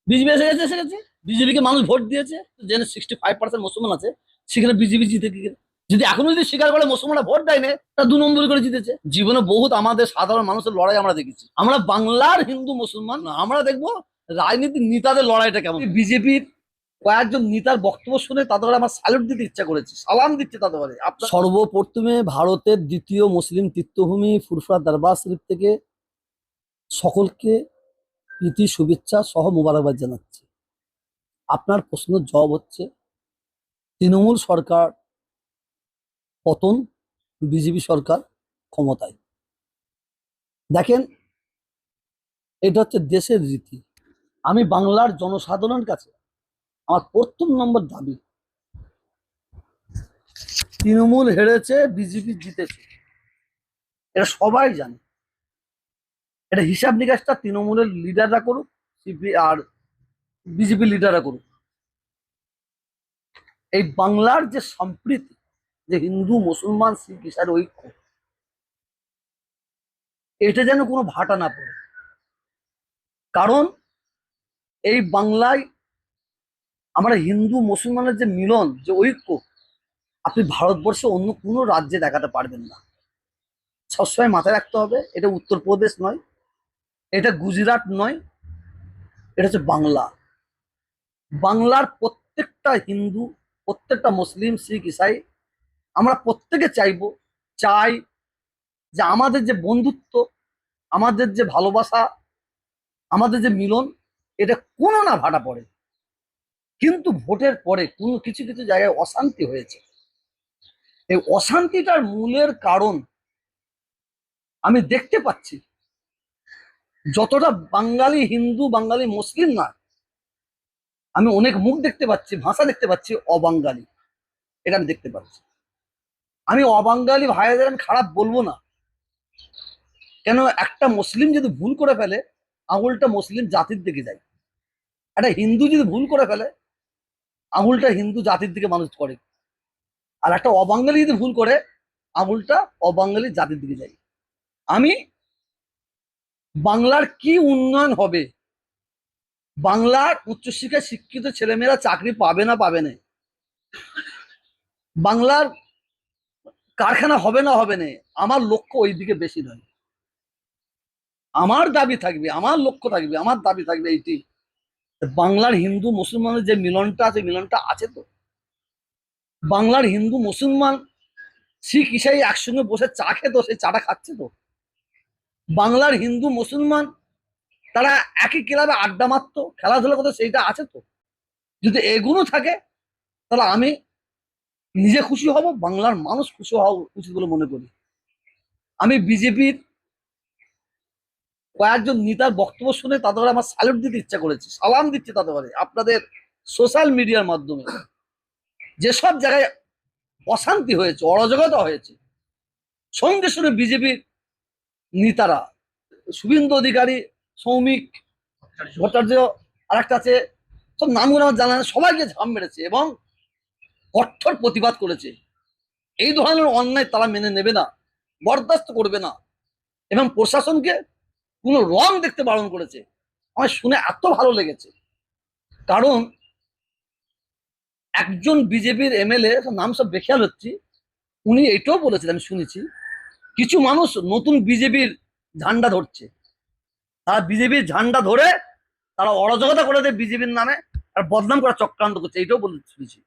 BJP এসে গেছে। BJP কে মানুষ ভোট দিয়েছে, যেখানে 65% মুসলমান আছে সেখানে বিজেপি জিতে কি করে? যদি এখনো যদি স্বীকার করে মুসলমানরা ভোট দেয়নি, তা 2 নম্বর করে জিতেছে। জীবনে বহুত আমাদের সাধারণ মানুষের লড়াই আমরা দেখেছি। আমরা বাংলার হিন্দু মুসলমান না, আমরা দেখবো রাজনীতির নেতাদের লড়াইটা কেমন। বিজেপির কয়েকজন নেতার বক্তব্য শুনে তাদের আমার স্যালুট দিতে ইচ্ছা করেছে, সালাম দিচ্ছে তাদের। আপনার সর্বপ্রথমে ভারতের দ্বিতীয় মুসলিম তীর্থভূমি ফুরফুরা দরবার শরীফ থেকে সকলকে প্রীতি শুভেচ্ছা সহ মোবারকবাদ জানাচ্ছি। আপনার প্রশ্নের জবাব হচ্ছে, তৃণমূল সরকার পতন, বিজেপি সরকার ক্ষমতায়। দেখেন, এটা হচ্ছে দেশের রীতি। আমি বাংলার জনসাধারণের কাছে আমার প্রথম নম্বর দাবি, তৃণমূল হেরেছে, বিজেপি জিতেছে, এটা সবাই জানে। এটা হিসাব নিকাশটা তৃণমূলের লিডাররা করুক, সিপি আর বিজেপি লিডাররা করুক। এই বাংলার যে সম্প্রীতি, যে হিন্দু মুসলমান শিখ ইসার ঐক্য, এটা যেন কোনো ভাটা না পড়ে। কারণ এই বাংলায় আমরা হিন্দু মুসলমানের যে মিলন, যে ঐক্য, আপনি ভারতবর্ষে অন্য কোনো রাজ্যে দেখাতে পারবেন না। সবসময় মাথায় রাখতে হবে, এটা উত্তরপ্রদেশ নয়, এটা গুজরাট নয়, এটা হচ্ছে বাংলা। বাংলার প্রত্যেকটা হিন্দু, প্রত্যেকটা মুসলিম শিখ ইসাই, আমরা প্রত্যেকে চাই যে আমাদের যে বন্ধুত্ব, আমাদের যে ভালোবাসা, আমাদের যে মিলন, এটা কোনো না ভাটা পড়ে। কিন্তু ভোটের পরে কোনো কিছু কিছু জায়গায় অশান্তি হয়েছে। এই অশান্তিটার মূলের কারণ আমি দেখতে পাচ্ছি, যতটা বাঙালি হিন্দু বাঙালি মুসলিম না, আমি অনেক মুখ দেখতে পাচ্ছি, ভাষা দেখতে পাচ্ছি অবাঙালি। এটা আমি দেখতে পাচ্ছি। আমি অবাঙালি ভাইদের আমি খারাপ বলবো না, কেন একটা মুসলিম যদি ভুল করে ফেলে, আঙুলটা মুসলিম জাতির দিকে যায়। একটা হিন্দু যদি ভুল করে ফেলে, আঙুলটা হিন্দু জাতির দিকে মানুষ করে। আর একটা অবাঙালি যদি ভুল করে, আঙুলটা অবাঙালি জাতির দিকে যায়। আমি বাংলার কি উন্নয়ন হবে, বাংলার উচ্চশিক্ষায় শিক্ষিত ছেলেমেয়েরা চাকরি পাবে না, বাংলার কারখানা হবে না, আমার লক্ষ্য ওই দিকে বেশি নয়। আমার দাবি থাকবে, আমার লক্ষ্য থাকবে, আমার দাবি থাকবে এইটি, বাংলার হিন্দু মুসলমানের যে মিলনটা আছে, মিলনটা আছে তো। বাংলার হিন্দু মুসলমান শিখ ইসাই একসঙ্গে বসে চা খেতো, সেই চাটা খাচ্ছে তো। বাংলার হিন্দু মুসলমান তারা একই ক্লাবে আড্ডা মারতো, খেলাধুলা করতো, সেইটা আছে তো। যদি এগুলো থাকে, তাহলে আমি নিজে খুশি হব, বাংলার মানুষ খুশি হওয়া উচিত বলে মনে করি। আমি বিজেপির কয়েকজন নেতার বক্তব্য শুনে তাদের আমার স্যালুট দিতে ইচ্ছা করেছে, সালাম দিচ্ছে তাদের। আপনাদের সোশ্যাল মিডিয়ার মাধ্যমে যেসব জায়গায় অশান্তি হয়েছে, অরাজকতা হয়েছে, সঙ্গে সঙ্গে বিজেপির নেতারা, শুভেন্দু অধিকারী, সৌমিক ভট্টাচার্য, আর একটা আছে, সব নামগুলো আমার জানা নেই, সবাইকে ঝাম মেরেছে এবং কঠোর প্রতিবাদ করেছে। এই ধরনের অন্যায় তারা মেনে নেবে না, বরদাস্ত করবে না, এবং প্রশাসনকে কোনো রং দেখতে বারণ করেছে। আমার শুনে এত ভালো লেগেছে। কারণ একজন বিজেপির এমএলএ, নাম সব বেখেয়াল হচ্ছে, উনি এটাও বলেছিলেন, আমি শুনেছি, কিছু মানুষ নতুন বিজেপির ঝান্ডা ধরছে, তারা বিজেপির ঝান্ডা ধরে তারা অরাজকতা করে দেয় বিজেপির নামে, আর বদনাম করা চক্রান্ত করছে, এটাও বলে শুনেছি।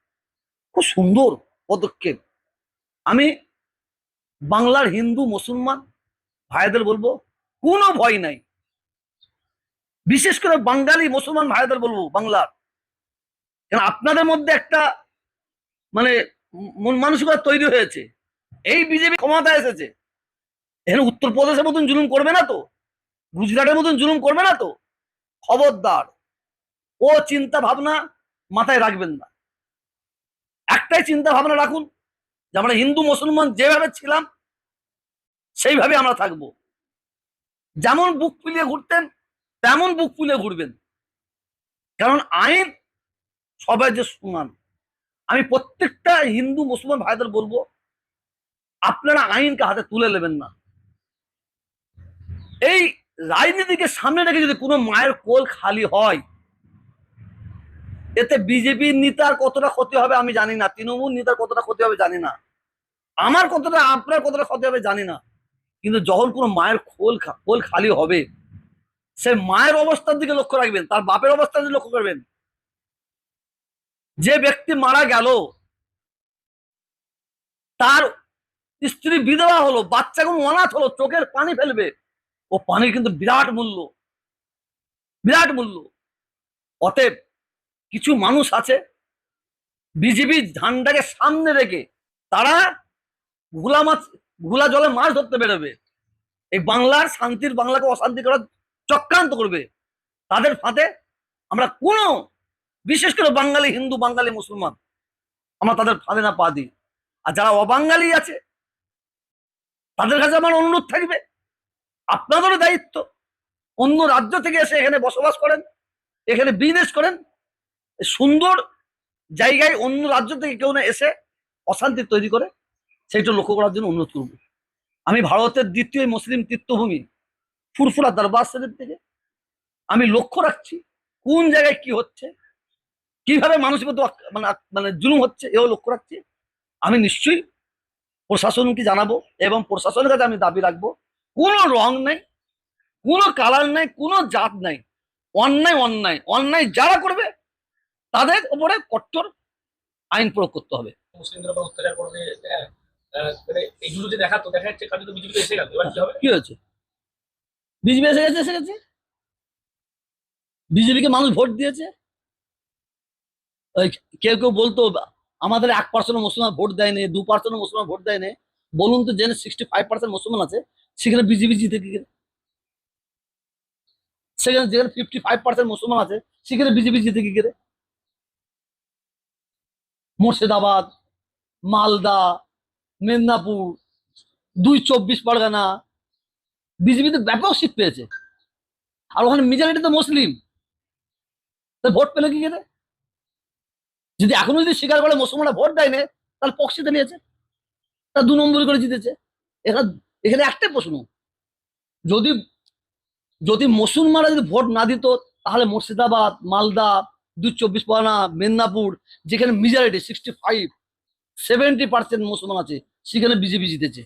খুব সুন্দর পদক্ষেপ। আমি বাংলার হিন্দু মুসলমান ভাইদের বলবো, কোনো ভয় নাই। বিশেষ করে বাঙালি মুসলমান ভাইদের বলবো, বাংলার, কেন আপনাদের মধ্যে একটা মানে মন মানসিকতা তৈরি হয়েছে, এই বিজেপি ক্ষমতায় এসেছে, এখানে উত্তরপ্রদেশের মতন জুলুম করবে না তো, গুজরাটের মতন জুলুম করবে না তো। খবরদার, ও চিন্তা ভাবনা মাথায় রাখবেন না। একটাই চিন্তা ভাবনা রাখুন, যে আমরা হিন্দু মুসলমান যেভাবে ছিলাম সেইভাবে আমরা থাকবো। যেমন বুক ফুলিয়ে ঘুরতেন, তেমন বুক ফুলিয়ে ঘুরবেন। কারণ আইন সবাই যে সমান। আমি প্রত্যেকটা হিন্দু মুসলমান ভাইদের বলবো, আপনারা আইনকে হাতে তুলে নেবেন না। এই রাজনীতিকে সামনে রেখে যদি কোনো মায়ের কোল খালি হয়, এতে বিজেপির নেতার কতটা ক্ষতি হবে আমি জানি না, তৃণমূল নেতার কতটা ক্ষতি হবে জানি না, আমার কতটা আপনার কতটা ক্ষতি হবে জানি না। কিন্তু যখন কোনো মায়ের কোল খালি হবে, সে মায়ের অবস্থার দিকে লক্ষ্য রাখবেন, তার বাপের অবস্থার দিকে লক্ষ্য করবেন। যে ব্যক্তি মারা গেল, তার স্ত্রী বিধবা হলো, বাচ্চাগুলো অনাথ হলো, চোখের পানি ফেলবে, ও পানির কিন্তু বিরাট মূল্য, বিরাট মূল্য। অতএব কিছু মানুষ আছে বিজেপি ঝান্ডাকে সামনে রেখে তারা ঘোলা মাছ, ঘোলা জলে মাছ ধরতে বেরোবে, এই বাংলার শান্তির বাংলাকে অশান্তি করার চক্রান্ত করবে। তাদের ফাঁদে আমরা কোনো, বিশেষ করে বাঙালি হিন্দু, বাঙালি মুসলমান, আমরা তাদের ফাঁদে না পা দিই। আর যারা অবাঙালি আছে তাদের কাছে আমার অনুরোধ থাকবে, আপনাদেরও দায়িত্ব, অন্য রাজ্য থেকে এসে এখানে বসবাস করেন, এখানে বিজনেস করেন, সুন্দর জায়গায় অন্য রাজ্য থেকে কেউ না এসে অশান্তি তৈরি করে, সেইটা লক্ষ্য করার জন্য অনুরোধ করব। আমি ভারতের দ্বিতীয় মুসলিম তীর্থভূমি ফুরফুরা দরবার শরীফ থেকে আমি লক্ষ্য রাখছি কোন জায়গায় কি হচ্ছে, কিভাবে মানুষের মধ্যে মানে মানে জুলুম হচ্ছে, এও লক্ষ্য রাখছি। আমি নিশ্চয়ই প্রশাসনকে জানাবো এবং প্রশাসনের কাছে আমি দাবি রাখবো, কোনো রং নাই, কোনো কালার নাই, কোনো জাত নাই, অন্যায় অন্যায় অন্যায় যারা করবে তাদের উপরে কঠোর আইন প্রয়োগ করতে হবে। মুসলিমদের উপর অত্যাচার করবে, মানে এগুলো যে দেখাতো, দেখা যাচ্ছে কাজে তো বিজেপি এসে গেল, এবার কি হবে? কি হয়েছে? বিজেপি এসে গেছে, এসে গেছে, বিজেপিকে মানুষ ভোট দিয়েছে। ওই কেউ কেউ বলতো আমাদের 1% মুসলমান ভোট দেয়নি, 2% মুসলমান ভোট দেয়নি। বলুন তো, জেনে 65% মুসলমান আছে, সেখানে বিজেপি জিতে কি করে? সেখানে যেখানে 55% মুসলমান আছে, সেখানে বিজেপি জিতে কি করে? মুর্শিদাবাদ, মালদা, মেদিনীপুর, 24 পরগনা, বিজেপিতে ব্যাপক সিট পেয়েছে। আর ওখানে মেজরিটি তো মুসলিম, তো ভোট পেলে কি করে? যদি এখনো যদি স্বীকার করে মুসলমানরা ভোট দেয়নি, তাহলে পক্ষিতে নিয়েছে, তা 2 নম্বর করে জিতেছে। এখানে এখানে একটাই প্রশ্ন, যদি যদি মুসলমানরা যদি ভোট না দিত, তাহলে মুর্শিদাবাদ, মালদা, 24 পরগনা, মেদিনীপুর, যেখানে মেজরিটি 65-70% মুসলমান আছে, সেখানে বিজেপি জিতেছে।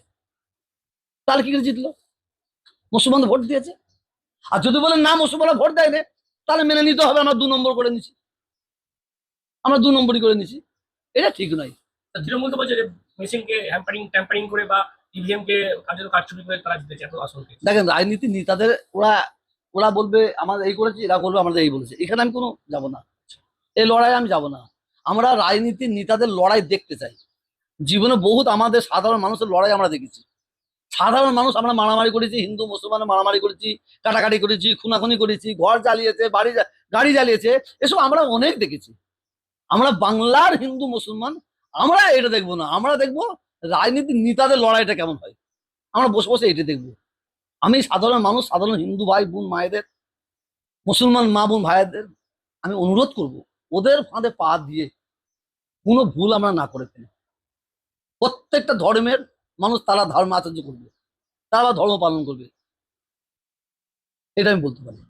তাহলে কি করে জিতলো? মুসলমান ভোট দিয়েছে। আর যদি বলেন না মুসলমানরা ভোট দেয়নি, তাহলে মেনে নিতে হবে আমরা 2 নম্বর করে নিছি, আমরা 2 নম্বরই করে নিছি। এটা ঠিক নয়। তৃণমূল তো বলছে যে মেশিনকে ট্যাম্পারিং করে বা ইভিএম কে কারচুপি করে তারা জিতেছে এত আসন পেয়েছে। দেখেন, রাজনীতি নেতাদের ওরা ওরা বলবে আমাদের এই করেছে, এরা করবে আমাদের এই বলেছে, এখানে আমি কোনো যাব না, এই লড়াই আমি যাব না। আমরা রাজনীতির নেতাদের লড়াই দেখতে চাই। জীবনে বহুত আমাদের সাধারণ মানুষের লড়াই আমরা দেখেছি। সাধারণ মানুষ আমরা মারামারি করেছি, হিন্দু মুসলমানের মারামারি করেছি, কাটাকাটি করেছি, খুনাখুনি করেছি, ঘর জ্বালিয়েছে, গাড়ি জ্বালিয়েছে, এসব আমরা অনেক দেখেছি। আমরা বাংলার হিন্দু মুসলমান, আমরা এটা দেখবো না, আমরা দেখবো রাজনীতির নেতাদের লড়াইটা কেমন হয়, আমরা বসে বসে এটা দেখবো। আমি সাধারণ মানুষ, সাধারণ হিন্দু ভাই বোন মায়েদের, মুসলমান মা বোন ভাইদের আমি অনুরোধ করব, ওদের ফাঁদে পা দিয়ে কোনো ভুল আমরা না করে ফেলি। প্রত্যেকটা ধর্মের মানুষ তারা ধর্ম আচর্য করবে, তারা ধর্ম পালন করবে, এটা আমি বলতে পারি।